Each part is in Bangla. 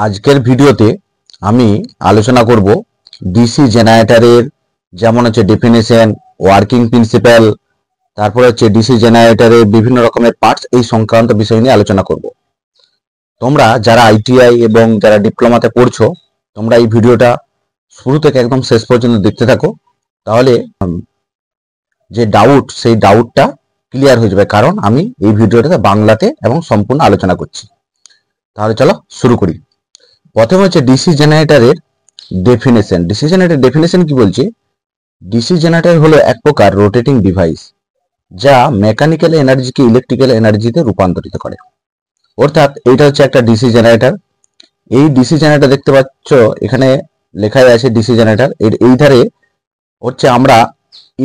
আজকের ভিডিওতে আমি আলোচনা করব ডিসি জেনারেটরের যেমন হচ্ছে ডেফিনেশন, ওয়ার্কিং প্রিন্সিপাল, তারপর হচ্ছে ডিসি জেনারেটরের বিভিন্ন রকমের পার্টস, এই সংক্রান্ত বিষয় নিয়ে আলোচনা করব। তোমরা যারা আইটিআই এবং যারা ডিপ্লোমাতে পড়ছো, তোমরা এই ভিডিওটা শুরু থেকে একদম শেষ পর্যন্ত দেখতে থাকো, তাহলে যে ডাউট সেই ডাউটটা ক্লিয়ার হয়ে যাবে, কারণ আমি এই ভিডিওটাতে বাংলাতে এবং সম্পূর্ণ আলোচনা করছি। তাহলে চলো শুরু করি। প্রথমে হচ্ছে ডিসি জেনারেটরের ডেফিনেশন। ডিসি জেনারেটর ডেফিনেশন কি বলছে? ডিসি জেনারেটর হলো এক প্রকার রোটেটিং ডিভাইস যা মেকানিক্যাল এনার্জিকে ইলেকট্রিক্যাল এনার্জিতে রূপান্তরিত করে। অর্থাৎ এটা হচ্ছে একটা ডিসি জেনারেটর। এই ডিসি জেনারেটর দেখতে পাচ্ছ, এখানে লেখাই আছে ডিসি জেনারেটর। এই ধারে হচ্ছে আমরা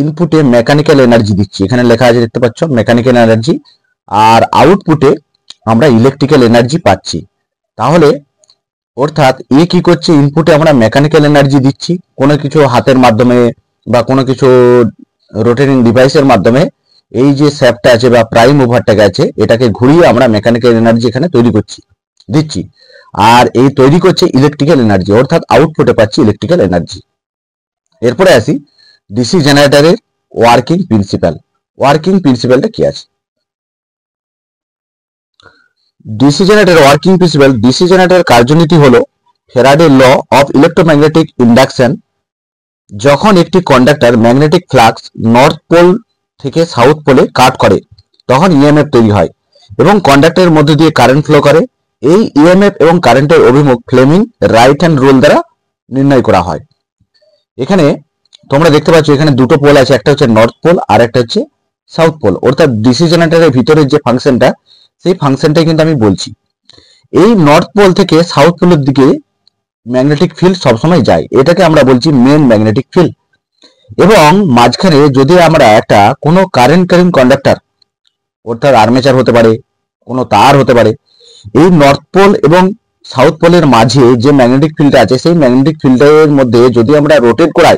ইনপুটে মেকানিক্যাল এনার্জি দিচ্ছি, এখানে লেখা আছে দেখতে পাচ্ছ মেকানিক্যাল এনার্জি, আর আউটপুটে আমরা ইলেকট্রিক্যাল এনার্জি পাচ্ছি। তাহলে অর্থাৎ কি করছে, ইনপুটে আমরা মেকানিক্যাল এনার্জি দিচ্ছি কোনো কিছু হাতের মাধ্যমে বা কোনো কিছু রোটেটিং ডিভাইসের মাধ্যমে। এই যে শ্যাফটটা আছে বা প্রাইম ওভারটাকে আছে, এটাকে ঘুরিয়ে আমরা মেকানিক্যাল এনার্জি এখানে তৈরি দিচ্ছি, আর এই তৈরি করছে ইলেকট্রিক্যাল এনার্জি, অর্থাৎ আউটপুটে পাচ্ছি ইলেকট্রিক্যাল এনার্জি। এরপরে আসি ডিসি জেনারেটরের ওয়ার্কিং প্রিন্সিপাল। ওয়ার্কিং প্রিন্সিপালটা কি আছে? DC generator working principle. DC generator কার্যনীতি হলো Faraday law of electromagnetic induction. যখন একটি conductor magnetic flux north pole থেকে সাউথ পোলে কাট করে, তখন ইএমএফ তৈরি হয় এবং কন্ডাক্টরের মধ্য দিয়ে কারেন্ট ফ্লো করে। এই ইএমএফ এবং কারেন্টের অভিমুখ ফ্লেমিং রাইট হ্যান্ড রুল দ্বারা নির্ণয় করা হয়। এখানে তোমরা দেখতে পাচ্ছ এখানে দুটো পোল আছে, একটা হচ্ছে নর্থ পোল আর একটা হচ্ছে সাউথ পোল। অর্থাৎ ডিসি জেনারেটরের ভিতরে যে ফাংশনটা, সেই ফাংশনটাই কিন্তু আমি বলছি। এই নর্থ পোল থেকে সাউথ পোলের দিকে ম্যাগনেটিক ফিল্ড সবসময় যায়, এটাকে আমরা বলছি মেন ম্যাগনেটিক ফিল্ড। এবং মাঝখানে যদি আমরা একটা কোনো কারেন্ট ক্যারিং কন্ডাক্টর, অর্থাৎ আর্মেচার হতে পারে, কোনো তার হতে পারে, এই নর্থ পোল এবং সাউথ পোলের মাঝে যে ম্যাগনেটিক ফিল্ডটা আছে, সেই ম্যাগনেটিক ফিল্ডের মধ্যে যদি আমরা রোটেট করাই,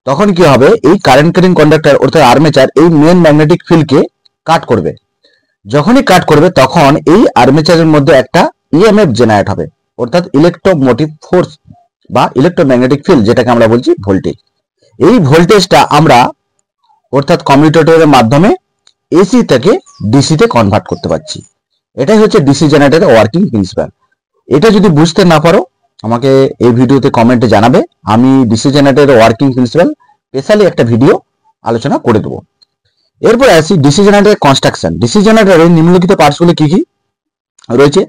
তখন কি হবে, এই কারেন্ট ক্যারিং কন্ডাক্টর অর্থাৎ আর্মেচার এই মেন ম্যাগনেটিক ফিল্ডকে কাট করবে। যখনই কাট করবে তখন এই আর্মেচারের মধ্যে একটা ইএমএফ জেনারেট হবে, অর্থাৎ ইলেকট্রোমোটিভ ফোর্স বা ইলেকট্রোম্যাগনেটিক ফিল্ড, যেটাকে আমরা বলছি ভোল্টেজ। এই ভোল্টেজটা আমরা অর্থাৎ কমিউটেটরের মাধ্যমে এসি থেকে ডিসিতে কনভার্ট করতে পারছি। এটাই হচ্ছে ডিসি জেনারেটরের ওয়ার্কিং প্রিন্সিপাল। এটা যদি বুঝতে না পারো, আমাকে এই ভিডিওতে কমেন্টে জানাবে, আমি ডিসি জেনারেটরের ওয়ার্কিং প্রিন্সিপাল স্পেশালি একটা ভিডিও আলোচনা করে দেবো। এরপরে আসি ডিসি জেনারেটরের কনস্ট্রাকশন। ডিসি জেনারেটরের নিম্নলিখিত পার্টসগুলো কি কি রয়েছে?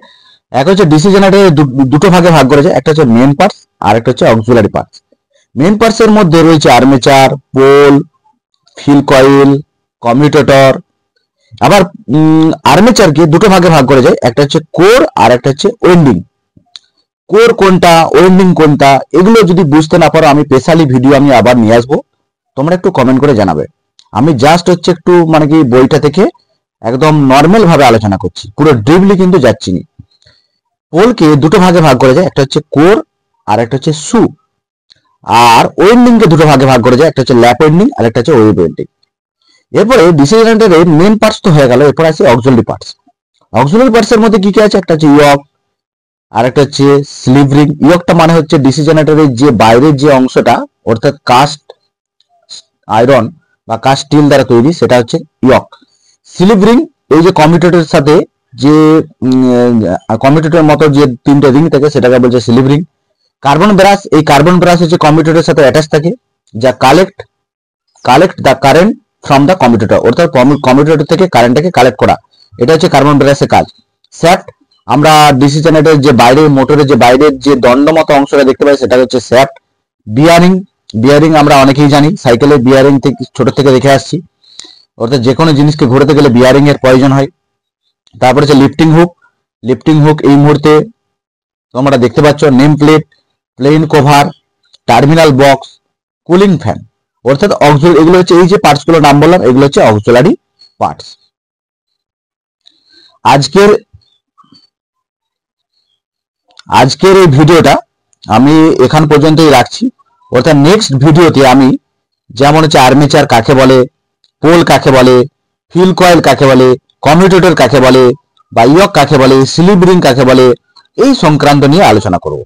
এক হচ্ছে ডিসি জেনারেটরের দুটো ভাগে ভাগ করেছে, একটা হচ্ছে মেন পার্টস আর একটা হচ্ছে অক্সিলারি পার্টস। মেন পার্টস এর মধ্যে রয়েছে armature, pole, field coil, commutator. আবার আর্মেচারকে দুটো ভাগে ভাগ করে যায়, একটা হচ্ছে কোর আর একটা হচ্ছে ওয়েন্ডিং। কোর কোনটা, ওয়েন্ডিং কোনটা, এগুলো যদি বুঝতে না পারো, আমি স্পেশালি ভিডিও আমি আবার নিয়ে আসবো, তোমরা একটু কমেন্ট করে জানাবে। আমি জাস্ট হচ্ছে একটু মানে কি বইটা থেকে একদম নর্মাল ভাবে আলোচনা করছি, পুরো ডিপলি কিন্তু যাচ্ছি না। পোলকে দুটো ভাগে ভাগ করে যায়, একটা হচ্ছে কোর আর একটা হচ্ছে সু। আর ওয়েন্ডিং কে দুটো ভাগে ভাগ করে যায়, একটা হচ্ছে ল্যাপ ওয়েন্ডিং আর একটা হচ্ছে ওয়েভ ওয়েন্ডিং। এরপরে ডিসি জেনারেটরের মেন পার্টস তো হয়ে গেল, এরপর আছে অক্সিলারি পার্টস। অক্সিলারি পার্টস এর মধ্যে কি কি আছে? একটা হচ্ছে ইয়ক আর একটা হচ্ছে স্লিভ রিং। ইয়কটা মানে হচ্ছে ডিসি জেনারেটরের যে বাইরের যে অংশটা, অর্থাৎ কাস্ট আয়রন বা কাস্ট স্টিল দ্বারা তৈরি, সেটা হচ্ছে ইয়ক। স্লিভ রিং এই যে কমিউটেটরের সাথে যে কমিউটেটরের মতো যে তিনটে রিং থাকে, সেটাকে বলছে স্লিভ রিং। কার্বন ব্রাশ, এই কার্বন ব্রাশ হচ্ছে কমিউটেটরের সাথে অ্যাটাচ থাকে, যা collect the current from the commutator, অর্থাৎ কমিউটেটর থেকে কারেন্টটাকে কালেক্ট করা, এটা হচ্ছে কার্বন ব্রাশের কাজ। শ্যাফট, আমরা ডিসি জেনারেটরের যে বাইরে মোটরের যে বাইরের যে দণ্ড মতো অংশটা দেখতে পাই, সেটা হচ্ছে শ্যাফট। বিয়ারিং, বিয়ারিং আমরা অনেকেই জানি, সাইকেলের বিয়ারিং থেকে ছোট থেকে দেখে আসছি, অর্থাৎ যে কোনো জিনিসকে ঘোরাতে গেলে বিয়ারিং এর প্রয়োজন হয়। তারপর হচ্ছে লিফটিং হুক। লিফটিং হুক এই মুহূর্তে তোমরা দেখতে পাচ্ছ, name plate, plane cover, terminal box, cooling fan, অর্থাৎ এগুলো হচ্ছে এই যে পার্টস গুলোর নাম বললাম, এগুলো হচ্ছে অক্সিলারি পার্টস। আজকের এই ভিডিওটা আমি এখান পর্যন্তই রাখছি, অর্থাৎ নেক্সট ভিডিওতে আমি যেমন হচ্ছে আর্মেচার কাকে বলে, পোল কাকে বলে, ফিল কয়েল কাকে বলে, কমিউটেটর কাকে বলে, বা ইয়ক কাকে বলে, স্লিভ রিং কাকে বলে, এই সংক্রান্ত নিয়ে আলোচনা করব।